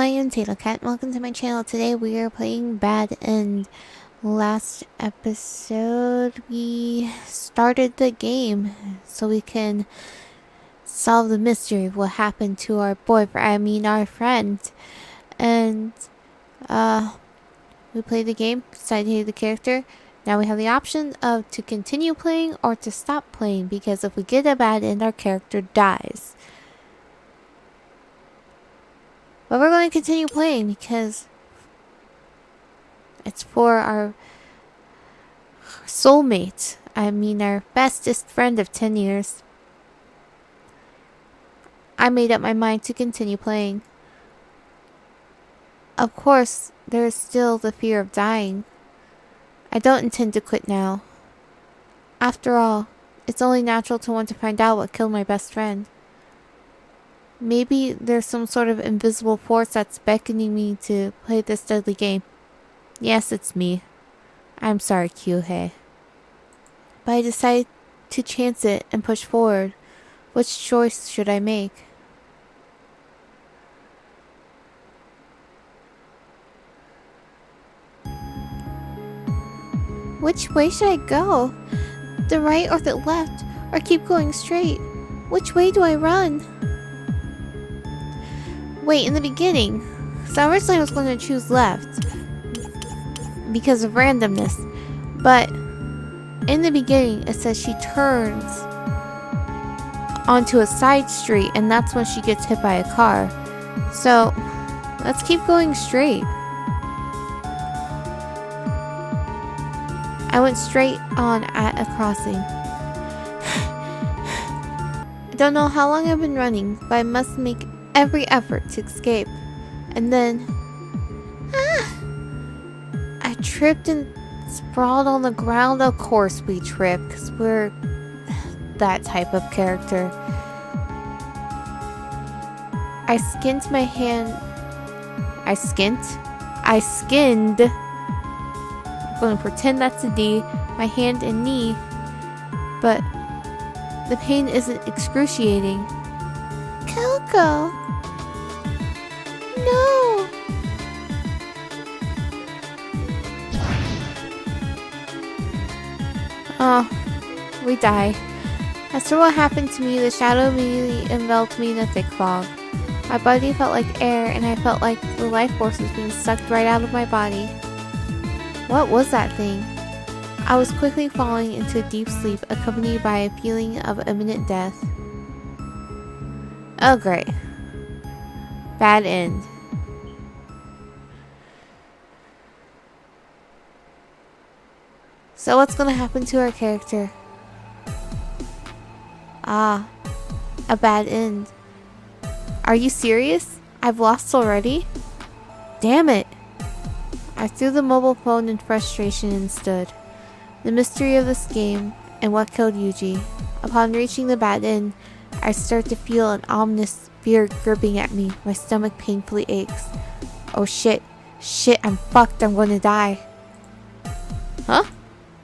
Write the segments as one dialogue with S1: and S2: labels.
S1: I am tatocat. Welcome to my channel. Today we are playing Bad End. Last episode we started the game so we can solve the mystery of what happened to our our friend. And we played the game, decided the character. Now we have the option of to continue playing or to stop playing, because if we get a bad end, our character dies. But we're going to continue playing because it's for our soulmate. Our bestest friend of 10 years. I made up my mind to continue playing. Of course, there is still the fear of dying. I don't intend to quit now. After all, it's only natural to want to find out what killed my best friend. Maybe there's some sort of invisible force that's beckoning me to play this deadly game. Yes, it's me. I'm sorry, Kouko. But I decided to chance it and push forward. Which choice should I make? Which way should I go? The right or the left? Or keep going straight? Which way do I run? Wait, in the beginning, so originally I was going to choose left because of randomness, but in the beginning it says she turns onto a side street and that's when she gets hit by a car. So let's keep going straight. I went straight on at a crossing. I don't know how long I've been running, but I must make every effort to escape. And then I tripped and sprawled on the ground. Of course we trip, because we're that type of character. I skinned my hand. I skinned. I'm going to pretend that's a D. My hand and knee. But the pain isn't excruciating. Kouko! No! Oh, we die. As for what happened to me, the shadow immediately enveloped me in a thick fog. My body felt like air, and I felt like the life force was being sucked right out of my body. What was that thing? I was quickly falling into a deep sleep, accompanied by a feeling of imminent death. Oh great. Bad end. So what's gonna happen to our character? Ah, a bad end. Are you serious? I've lost already? Damn it! I threw the mobile phone in frustration and stood. The mystery of this game and what killed Yuji. Upon reaching the bad end, I start to feel an ominous fear gripping at me. My stomach painfully aches. Oh shit. Shit, I'm fucked. I'm gonna die. Huh?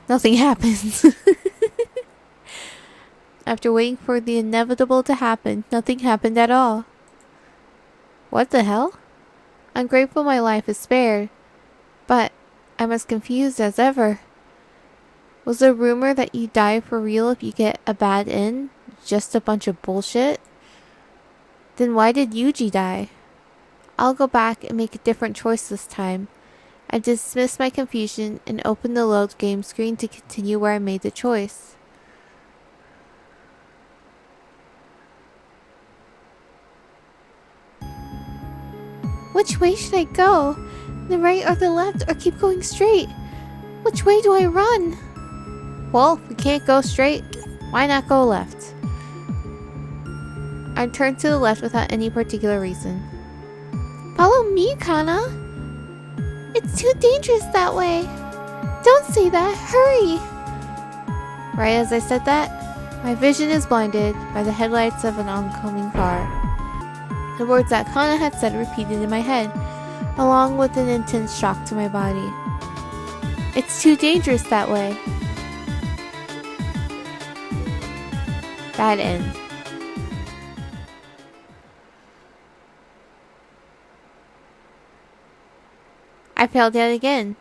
S1: Nothing happens. After waiting for the inevitable to happen, nothing happened at all. What the hell? I'm grateful my life is spared, but I'm as confused as ever. Was the rumor that you die for real if you get a bad end just a bunch of bullshit? Then why did Yuji die? I'll go back and make a different choice this time. I dismissed my confusion and opened the load game screen to continue where I made the choice. Which way should I go? The right or the left, or keep going straight? Which way do I run? Well, if we can't go straight, why not go left? I turned to the left without any particular reason. Follow me, Kana. It's too dangerous that way. Don't say that. Hurry. Right as I said that, my vision is blinded by the headlights of an oncoming car. The words that Kana had said repeated in my head, along with an intense shock to my body. It's too dangerous that way. Bad end. I failed yet again.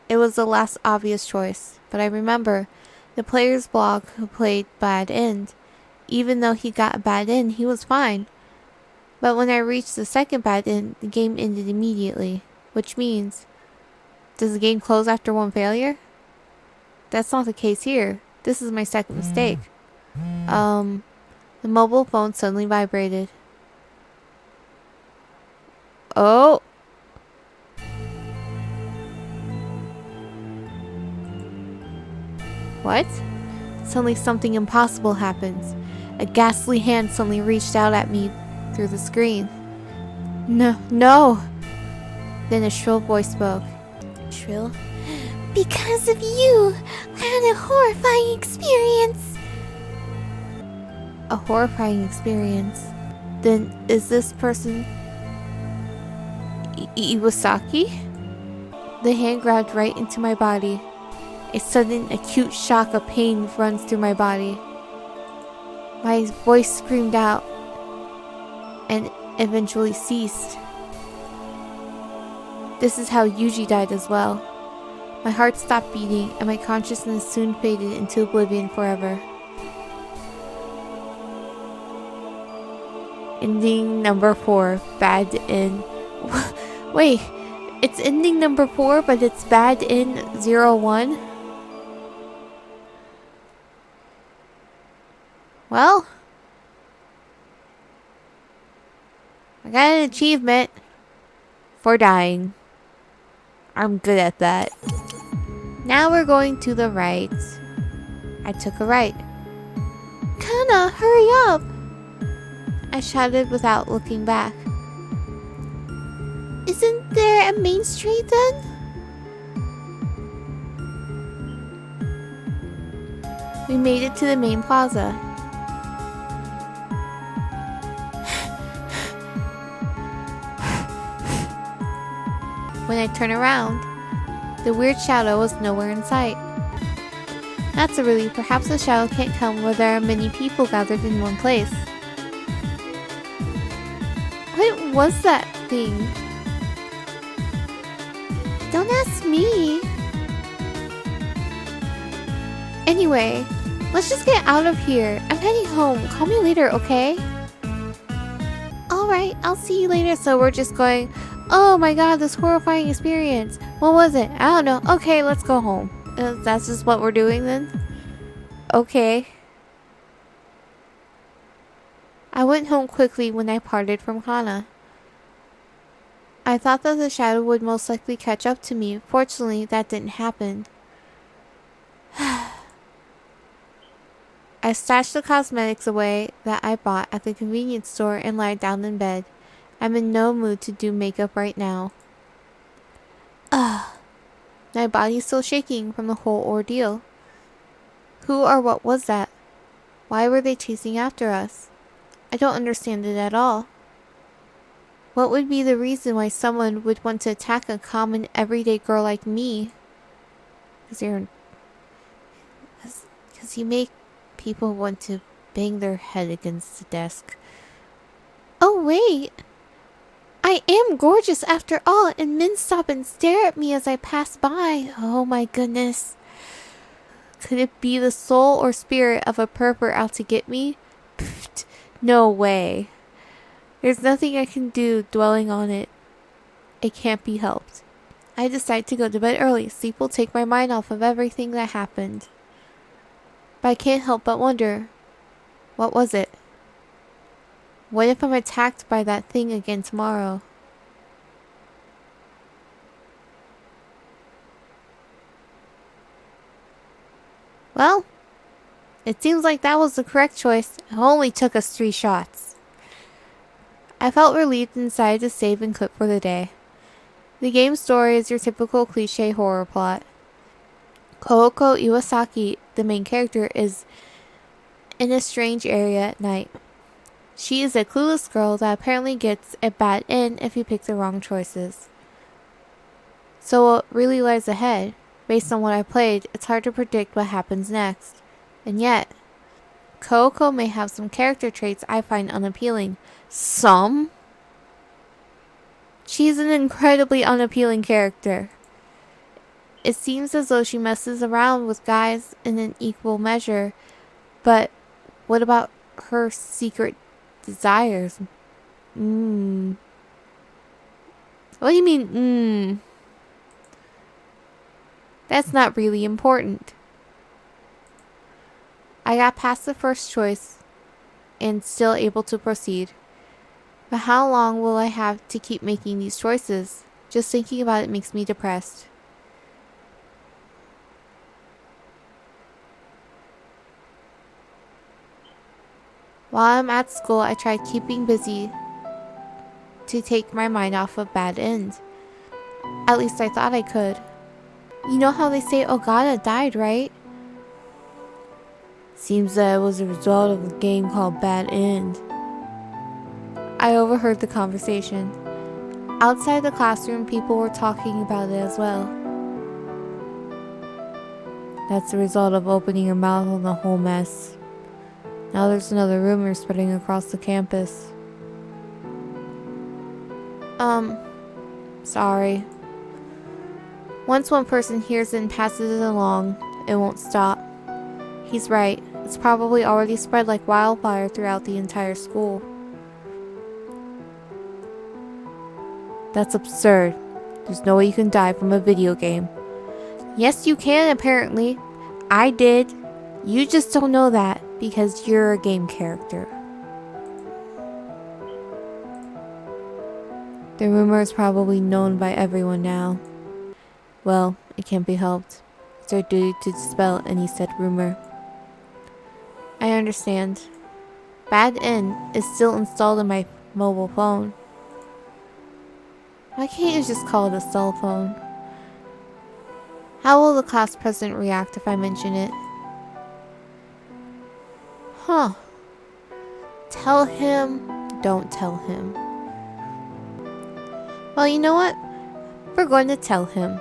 S1: It was the last obvious choice, but I remember the player's blog who played bad end. Even though he got a bad end, he was fine. But when I reached the second bad end, the game ended immediately. Which means, does the game close after one failure? That's not the case here. This is my second mistake. The mobile phone suddenly vibrated. Oh! What? Suddenly something impossible happens. A ghastly hand suddenly reached out at me through the screen. No! Then a shrill voice spoke. Shrill? Because of you, I had a horrifying experience. A horrifying experience? Then is this person Iwasaki? The hand grabbed right into my body. A sudden acute shock of pain runs through my body. My voice screamed out and eventually ceased. This is how Yuji died as well. My heart stopped beating and my consciousness soon faded into oblivion forever. Ending number 4, bad end. Wait, it's ending number 4 but it's bad in 01? Well, I got an achievement for dying. I'm good at that. Now we're going to the right. I took a right. Kana, hurry up! I shouted without looking back. Isn't there a main street then? We made it to the main plaza. When I turned around, the weird shadow was nowhere in sight. That's a relief. Perhaps the shadow can't come where there are many people gathered in one place. What was that thing? Don't ask me. Anyway, let's just get out of here. I'm heading home. Call me later, okay? Alright, I'll see you later. So we're just going, oh my god, this horrifying experience. What was it? I don't know. Okay, let's go home. That's just what we're doing then? Okay. I went home quickly when I parted from Kana. I thought that the shadow would most likely catch up to me. Fortunately, that didn't happen. I stashed the cosmetics away that I bought at the convenience store and lied down in bed. I'm in no mood to do makeup right now. My body's still shaking from the whole ordeal. Who or what was that? Why were they chasing after us? I don't understand it at all. What would be the reason why someone would want to attack a common everyday girl like me? Because you make people want to bang their head against the desk. Oh wait! I am gorgeous after all, and men stop and stare at me as I pass by. Oh my goodness. Could it be the soul or spirit of a pervert out to get me? Pfft, no way. There's nothing I can do dwelling on it. It can't be helped. I decide to go to bed early. Sleep will take my mind off of everything that happened. But I can't help but wonder, what was it? What if I'm attacked by that thing again tomorrow? Well, it seems like that was the correct choice. It only took us 3 shots. I felt relieved and decided to save and quit for the day. The game's story is your typical cliche horror plot. Kouko Iwasaki, the main character, is in a strange area at night. She is a clueless girl that apparently gets a bad end if you pick the wrong choices. So what really lies ahead? Based on what I played, it's hard to predict what happens next. And yet, Kouko may have some character traits I find unappealing. Some? She's an incredibly unappealing character. It seems as though she messes around with guys in an equal measure, but what about her secret desires? What do you mean, That's not really important. I got past the first choice and still able to proceed. But how long will I have to keep making these choices? Just thinking about it makes me depressed. While I'm at school, I tried keeping busy to take my mind off of Bad End. At least I thought I could. You know how they say Ogata died, right? Seems that it was a result of a game called Bad End. I overheard the conversation. Outside the classroom, people were talking about it as well. That's the result of opening your mouth on the whole mess. Now there's another rumor spreading across the campus. Sorry. Once one person hears it and passes it along, it won't stop. He's right. It's probably already spread like wildfire throughout the entire school. That's absurd. There's no way you can die from a video game. Yes, you can, apparently. I did. You just don't know that because you're a game character. The rumor is probably known by everyone now. Well, it can't be helped. It's our duty to dispel any said rumor. I understand. Bad End is still installed in my mobile phone. Why can't you just call it a cell phone? How will the class president react if I mention it? Huh. Tell him, don't tell him. Well, you know what? We're going to tell him.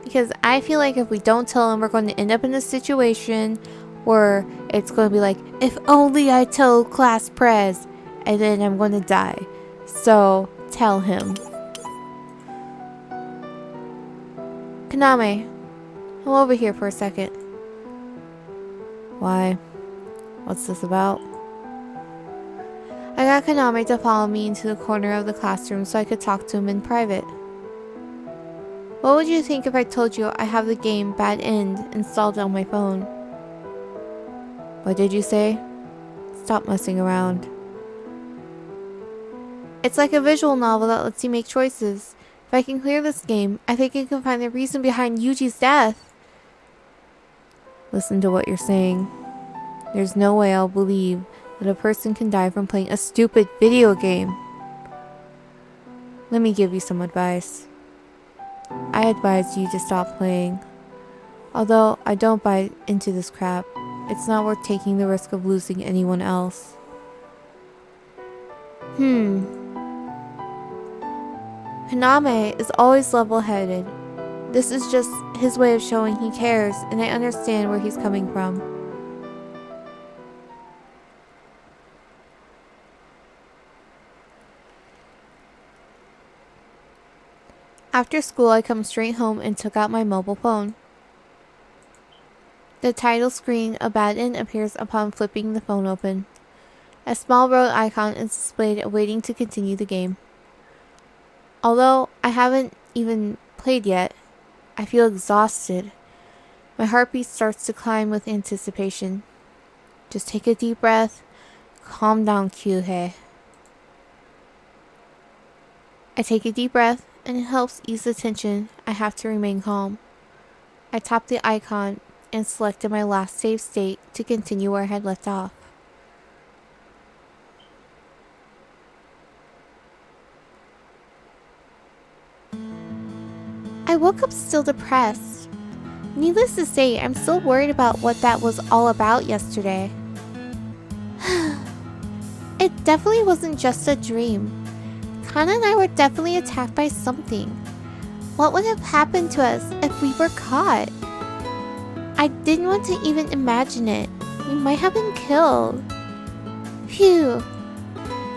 S1: Because I feel like if we don't tell him, we're going to end up in a situation where it's going to be like, if only I told class pres, and then I'm going to die. So, tell him. Kaname, come over here for a second. Why? What's this about? I got Kaname to follow me into the corner of the classroom so I could talk to him in private. What would you think if I told you I have the game Bad End installed on my phone? What did you say? Stop messing around. It's like a visual novel that lets you make choices. If I can clear this game, I think I can find the reason behind Yuji's death. Listen to what you're saying. There's no way I'll believe that a person can die from playing a stupid video game. Let me give you some advice. I advise you to stop playing. Although I don't buy into this crap, it's not worth taking the risk of losing anyone else. Kaname is always level-headed. This is just his way of showing he cares, and I understand where he's coming from. After school, I come straight home and took out my mobile phone. The title screen of Bad End appears upon flipping the phone open. A small road icon is displayed waiting to continue the game. Although I haven't even played yet, I feel exhausted. My heartbeat starts to climb with anticipation. Just take a deep breath. Calm down, Kyuhei. I take a deep breath, and it helps ease the tension. I have to remain calm. I tap the icon and selected my last save state to continue where I had left off. I woke up still depressed. Needless to say, I'm still worried about what that was all about yesterday. It definitely wasn't just a dream. Kana and I were definitely attacked by something. What would have happened to us if we were caught? I didn't want to even imagine it. We might have been killed. Phew.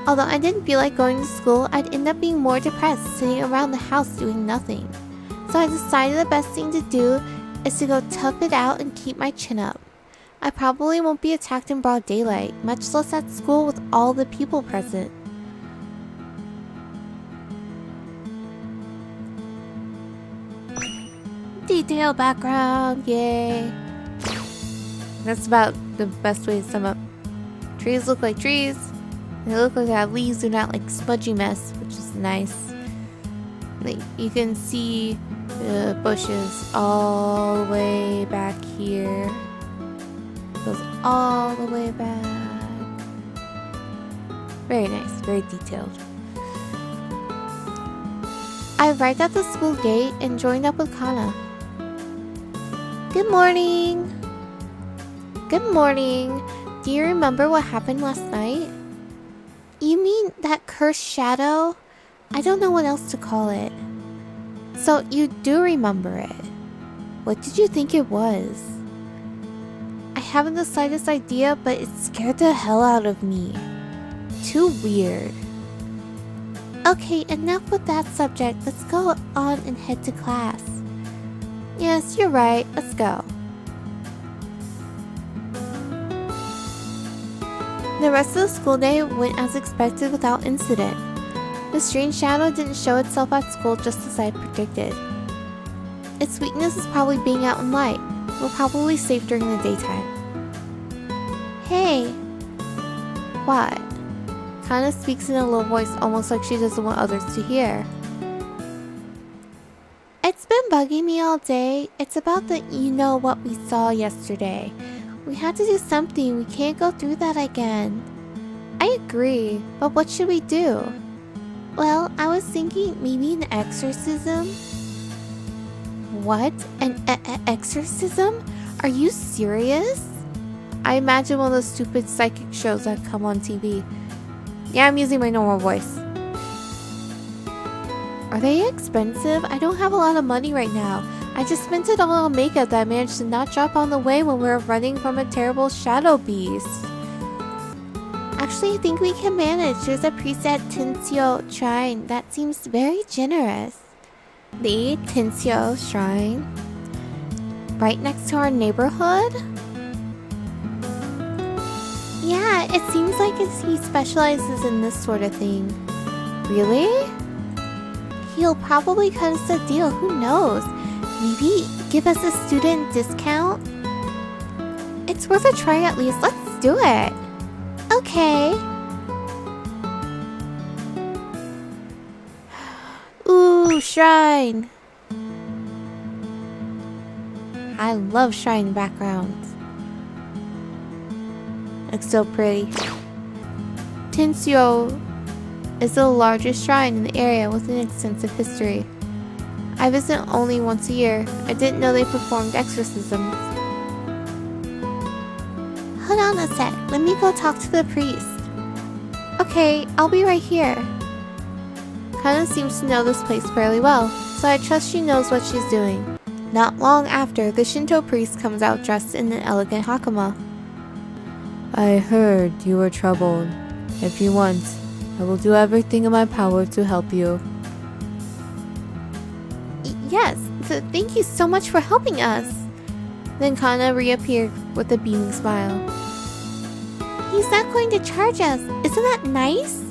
S1: Although I didn't feel like going to school, I'd end up being more depressed sitting around the house doing nothing. So I decided the best thing to do is to go tough it out and keep my chin up. I probably won't be attacked in broad daylight, much less at school with all the people present. Detailed background, yay. That's about the best way to sum up. Trees look like trees. They look like they have leaves, they're not like smudgy mess, which is nice. Like, you can see the bushes all the way back here. Goes all the way back. Very nice, very detailed. I arrived at the school gate and joined up with Kana. Good morning! Good morning! Do you remember what happened last night? You mean that cursed shadow? I don't know what else to call it. So you do remember it. What did you think it was? I haven't the slightest idea, but it scared the hell out of me. Too weird. Okay, enough with that subject. Let's go on and head to class. Yes, you're right. Let's go. The rest of the school day went as expected without incident. The strange shadow didn't show itself at school just as I had predicted. Its weakness is probably being out in light. We're probably safe during the daytime. Hey! What? Kana speaks in a low voice, almost like she doesn't want others to hear. It's been bugging me all day. It's about the what we saw yesterday. We had to do something. We can't go through that again. I agree, but what should we do? Well, I was thinking maybe an exorcism. What? An exorcism? Are you serious? I imagine one of those stupid psychic shows that come on TV. Yeah, I'm using my normal voice. Are they expensive? I don't have a lot of money right now. I just spent it all on makeup that I managed to not drop on the way when we were running from a terrible shadow beast. Actually, I think we can manage. There's a priest at Tensio Shrine. That seems very generous. The Tensio Shrine? Right next to our neighborhood? Yeah, it seems like he specializes in this sort of thing. Really? He'll probably cut us a deal, who knows? Maybe give us a student discount? It's worth a try at least, let's do it! Okay. Ooh, shrine! I love shrine backgrounds. Looks so pretty. Tensio is the largest shrine in the area with an extensive history. I visit only once a year. I didn't know they performed exorcisms. Hold on a sec. Let me go talk to the priest. Okay, I'll be right here. Kana seems to know this place fairly well, so I trust she knows what she's doing. Not long after, the Shinto priest comes out dressed in an elegant hakama.
S2: I heard you were troubled. If you want, I will do everything in my power to help you.
S1: Yes, thank you so much for helping us. Then Kana reappeared with a beaming smile. He's not going to charge us. Isn't that nice?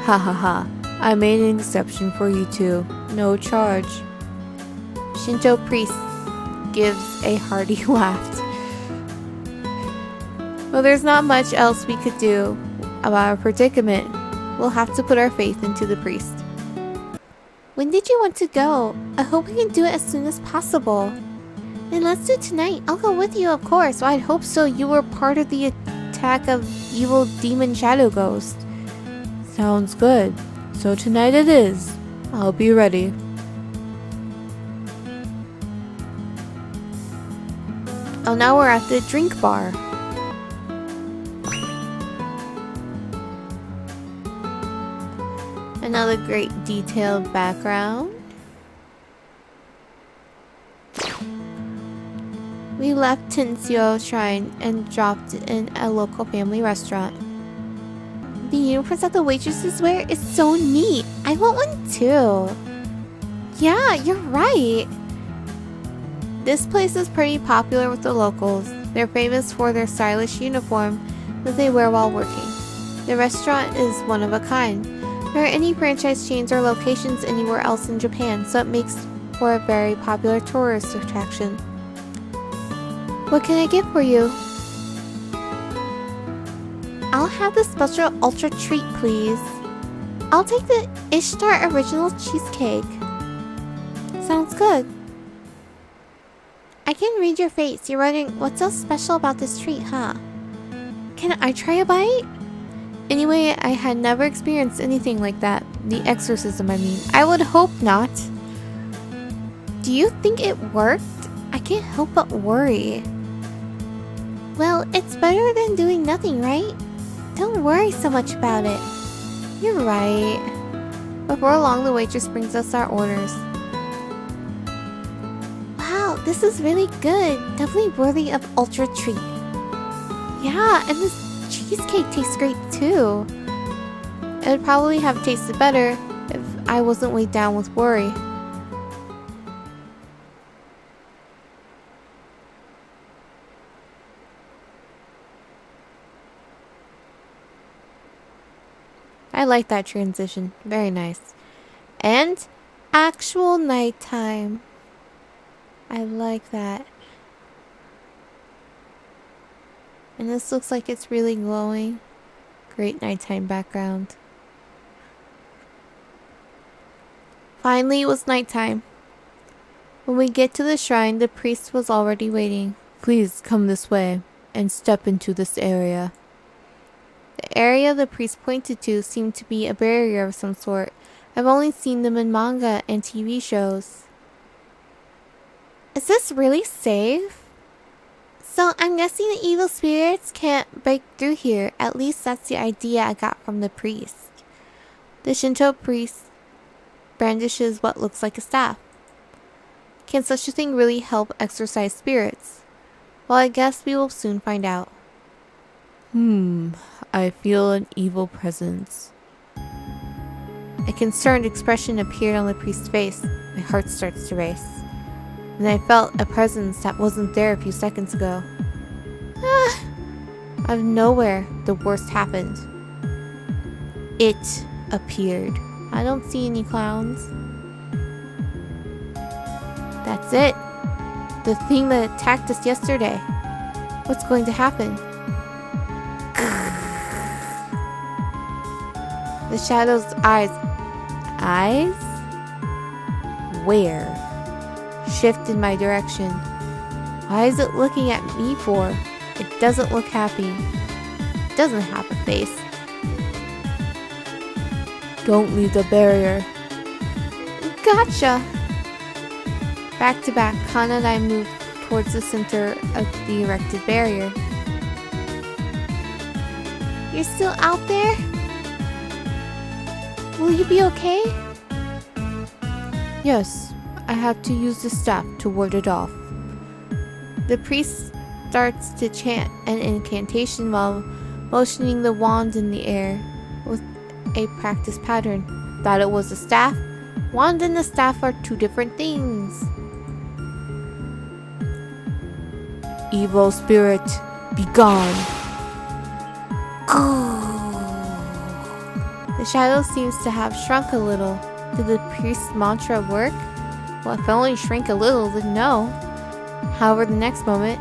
S2: Ha ha ha. I made an exception for you too. No charge.
S1: Shinto priest gives a hearty laugh. Well, there's not much else we could do about our predicament. We'll have to put our faith into the priest. When did you want to go? I hope we can do it as soon as possible. Then let's do it tonight. I'll go with you, of course. Well, I'd hope so. You were part of the attack of evil demon shadow ghost.
S2: Sounds good. So tonight it is. I'll be ready.
S1: Oh, now we're at the drink bar. Another great detailed background. We left Tensio Shrine and dropped in a local family restaurant. The uniforms that the waitresses wear is so neat. I want one too. Yeah, you're right. This place is pretty popular with the locals. They're famous for their stylish uniform that they wear while working. The restaurant is one of a kind. There aren't any franchise chains or locations anywhere else in Japan, so it makes for a very popular tourist attraction. What can I get for you? I'll have the special ultra treat, please. I'll take the Ishtar original cheesecake. Sounds good. I can read your face. You're wondering what's so special about this treat, huh? Can I try a bite? Anyway, I had never experienced anything like that. The exorcism, I mean. I would hope not. Do you think it worked? I can't help but worry. Well, it's better than doing nothing, right? Don't worry so much about it. You're right. Before long, the waitress brings us our orders. Wow, this is really good. Definitely worthy of ultra treat. Yeah, and this cheesecake tastes great too. It would probably have tasted better if I wasn't weighed down with worry. I like that transition. Very nice. And actual nighttime. I like that. And this looks like it's really glowing. Great nighttime background. Finally, it was nighttime. When we get to the shrine, the priest was already waiting.
S2: Please come this way and step into this area.
S1: The area the priest pointed to seemed to be a barrier of some sort. I've only seen them in manga and TV shows. Is this really safe? So I'm guessing the evil spirits can't break through here. At least that's the idea I got from the priest. The Shinto priest brandishes what looks like a staff. Can such a thing really help exorcise spirits? Well, I guess we will soon find out.
S2: I feel an evil presence.
S1: A concerned expression appeared on the priest's face. My heart starts to race. And I felt a presence that wasn't there a few seconds ago. Out of nowhere, the worst happened. It appeared. I don't see any clowns. That's it. The thing that attacked us yesterday. What's going to happen? The shadow's eyes. Eyes? Where? Shift in my direction. Why is it looking at me for? It doesn't look happy. It doesn't have a face.
S2: Don't leave the barrier.
S1: Gotcha! Back to back, Kana and I moved towards the center of the erected barrier. You're still out there? Will you be okay?
S2: Yes, I have to use the staff to ward it off.
S1: The priest starts to chant an incantation while motioning the wand in the air with a practice pattern. Thought it was a staff? Wand and the staff are two different things.
S2: Evil spirit, be gone.
S1: The shadow seems to have shrunk a little. Did the priest's mantra work? Well, if it only shrank a little, then no. However, the next moment...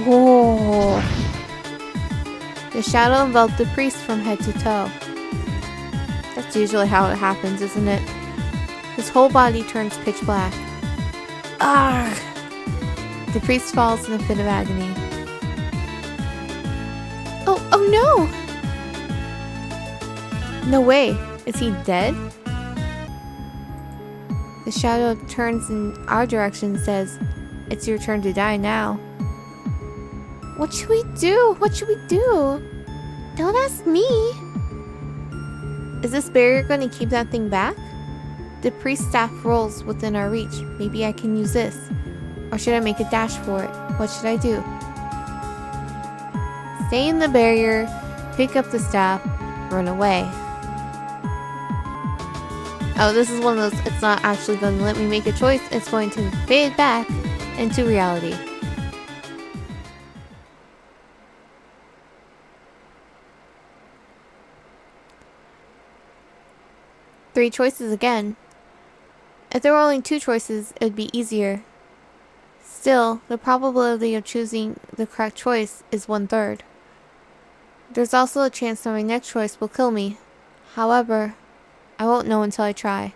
S1: Whoa! The shadow enveloped the priest from head to toe. That's usually how it happens, isn't it? His whole body turns pitch black. Arrgh! The priest falls in a fit of agony. Oh no! No way. Is he dead? The shadow turns in our direction and says, "It's your turn to die now." What should we do? What should we do? Don't ask me. Is this barrier going to keep that thing back? The priest's staff rolls within our reach. Maybe I can use this. Or should I make a dash for it? What should I do? Stay in the barrier, pick up the staff, run away. Oh, this is one of those, it's not actually going to let me make a choice, it's going to fade back into reality. Three choices again. If there were only two choices, it would be easier. Still, the probability of choosing the correct choice is 1/3. There's also a chance that my next choice will kill me. However, I won't know until I try.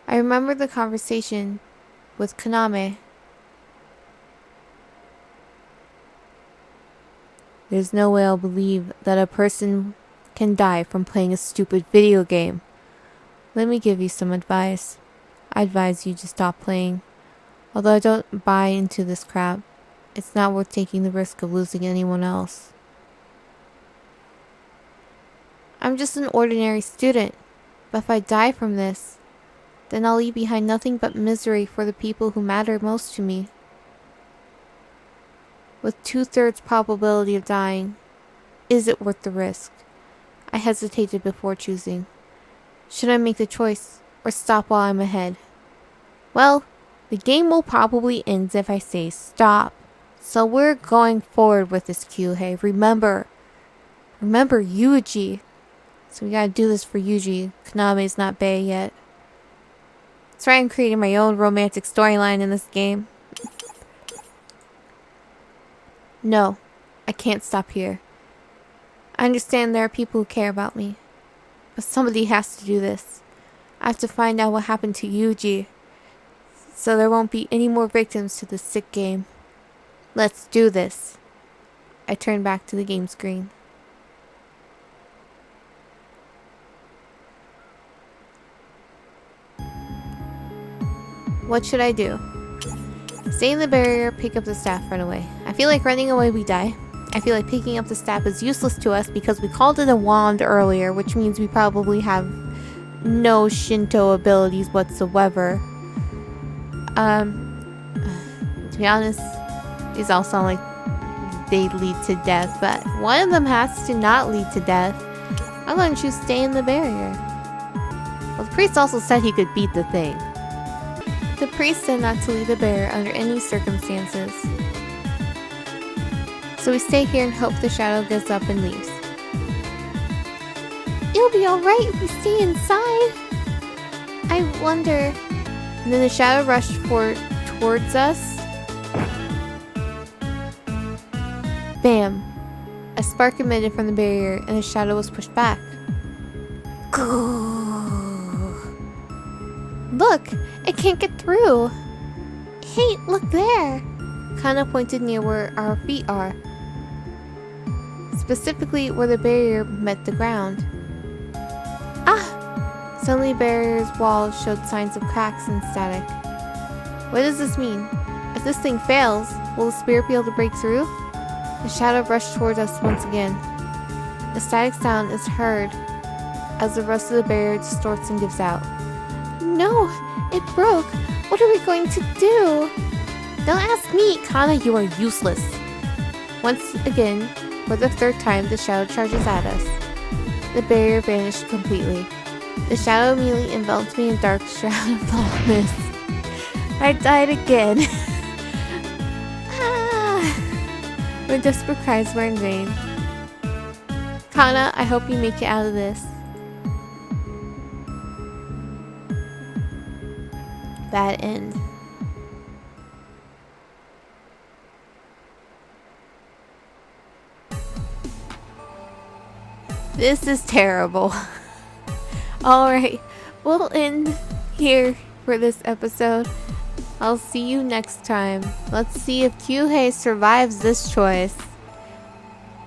S1: I remember the conversation with Kaname.
S2: There's no way I'll believe that a person can die from playing a stupid video game. Let me give you some advice. I advise you to stop playing. Although I don't buy into this crap, it's not worth taking the risk of losing anyone else.
S1: I'm just an ordinary student, but if I die from this, then I'll leave behind nothing but misery for the people who matter most to me. With 2/3 probability of dying, is it worth the risk? I hesitated before choosing. Should I make the choice or stop while I'm ahead? Well, the game will probably end if I say stop. So we're going forward with this, Kyuhei. Remember Yuji. So we gotta do this for Yuji. Kaname's not bae yet. That's right, I'm creating my own romantic storyline in this game. No, I can't stop here. I understand there are people who care about me. But somebody has to do this. I have to find out what happened to Yuji, so there won't be any more victims to this sick game. Let's do this. I turned back to the game screen. What should I do? Stay in the barrier, pick up the staff, run away. I feel like running away we die. I feel like picking up the staff is useless to us because we called it a wand earlier, which means we probably have no Shinto abilities whatsoever. To be honest, these all sound like they lead to death, but one of them has to not lead to death. I'm going to choose stay in the barrier. Well, the priest also said he could beat the thing. The priest said not to leave the barrier under any circumstances. So we stay here and hope the shadow gets up and leaves. It'll be alright if we stay inside. I wonder. And then the shadow rushed towards us. Bam! A spark emitted from the barrier and the shadow was pushed back. Look! It can't get through! Hey, look there! Kana pointed near where our feet are. Specifically where the barrier met the ground. Ah! Suddenly the barrier's wall showed signs of cracks and static. What does this mean? If this thing fails, will the spirit be able to break through? The shadow rushed toward us once again. The static sound is heard as the rest of the barrier distorts and gives out. No! It broke! What are we going to do? Don't ask me! Kana, you are useless! Once again, for the third time, the shadow charges at us. The barrier vanished completely. The shadow immediately enveloped me in dark shroud of blackness. I died again. Ah! My desperate cries were in vain. Kana, I hope you make it out of this. Bad end. This is terrible. Alright, we'll end here for this episode. I'll see you next time. Let's see if Kyuhei survives this choice.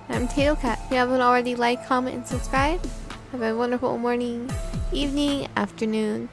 S1: I'm tatocat. If you haven't already, like, comment, and subscribe. Have a wonderful morning, evening, afternoon.